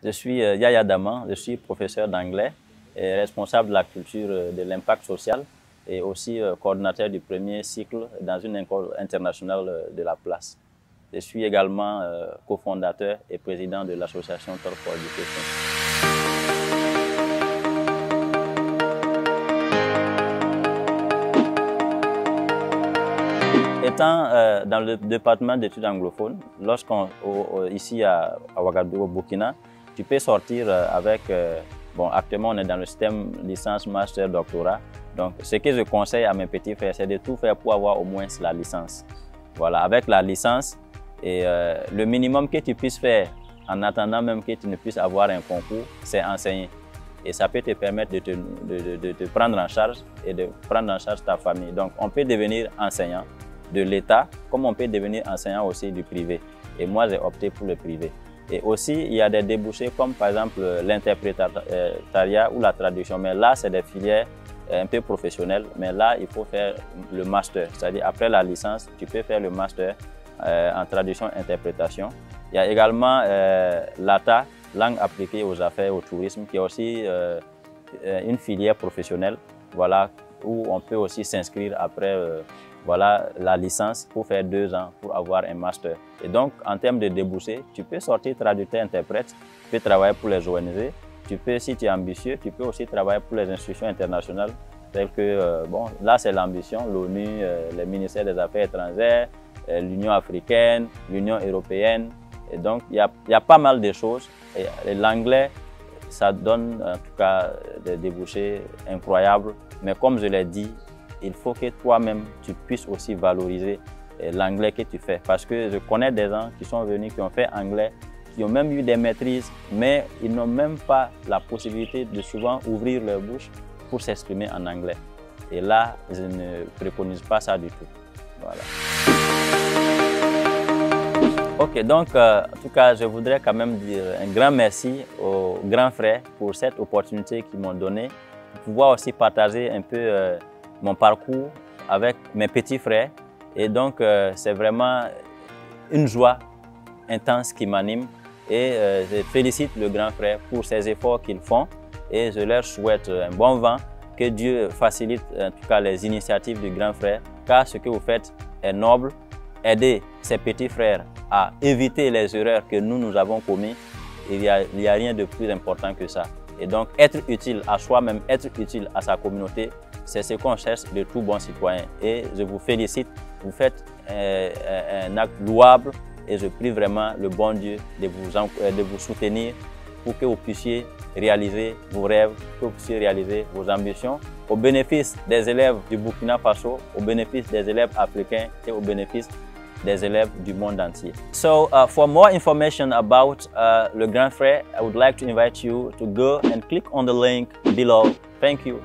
Je suis Yaya Daman, je suis professeur d'anglais et responsable de la culture de l'impact social et aussi coordinateur du premier cycle dans une école internationale de la place. Je suis également cofondateur et président de l'association Talk for Education. Étant dans le département d'études anglophones, ici à Ouagadougou, au Burkina, tu peux sortir avec, actuellement on est dans le système licence, master, doctorat. Donc ce que je conseille à mes petits frères, c'est de tout faire pour avoir au moins la licence. Voilà, avec la licence, et le minimum que tu puisses faire en attendant même que tu ne puisses avoir un concours, c'est enseigner. Et ça peut te permettre de te prendre en charge et de prendre en charge ta famille. Donc on peut devenir enseignant de l'État, comme on peut devenir enseignant aussi du privé. Et moi, j'ai opté pour le privé. Et aussi, il y a des débouchés comme par exemple l'interprétariat ou la traduction. Mais là, c'est des filières un peu professionnelles. Mais là, il faut faire le master. C'est-à-dire, après la licence, tu peux faire le master en traduction-interprétation. Il y a également l'ATA, langue appliquée aux affaires, au tourisme, qui est aussi une filière professionnelle, voilà, où on peut aussi s'inscrire après la licence pour faire 2 ans pour avoir un master. Et donc, en termes de débouchés, tu peux sortir traducteur-interprète, tu peux travailler pour les ONG, tu peux, si tu es ambitieux, tu peux aussi travailler pour les institutions internationales, telles que, là c'est l'ambition, l'ONU, les ministères des Affaires étrangères, l'Union africaine, l'Union européenne. Et donc, il y a pas mal de choses. Et l'anglais, ça donne en tout cas des débouchés incroyables. Mais comme je l'ai dit, il faut que toi-même, tu puisses aussi valoriser l'anglais que tu fais. Parce que je connais des gens qui sont venus, qui ont fait anglais, qui ont même eu des maîtrises, mais ils n'ont même pas la possibilité de souvent ouvrir leur bouche pour s'exprimer en anglais. Et là, je ne préconise pas ça du tout. Voilà. Ok, donc en tout cas, je voudrais quand même dire un grand merci aux grands frères pour cette opportunité qu'ils m'ont donnée, pour pouvoir aussi partager un peu mon parcours avec mes petits frères. Et donc, c'est vraiment une joie intense qui m'anime. Et je félicite le grand frère pour ses efforts qu'ils font. Et je leur souhaite un bon vent, que Dieu facilite en tout cas les initiatives du grand frère, car ce que vous faites est noble. Aider ses petits frères à éviter les erreurs que nous avons commises, il n'y a rien de plus important que ça. Et donc, être utile à soi-même, être utile à sa communauté, c'est ce qu'on cherche de tout bon citoyen. Et je vous félicite, vous faites un acte louable et je prie vraiment le bon Dieu de vous soutenir pour que vous puissiez réaliser vos rêves, que vous puissiez réaliser vos ambitions au bénéfice des élèves du Burkina Faso, au bénéfice des élèves africains et au bénéfice des élèves du monde entier. So for more information about Le Grand Frère, I would like to invite you to go and click on the link below. Thank you.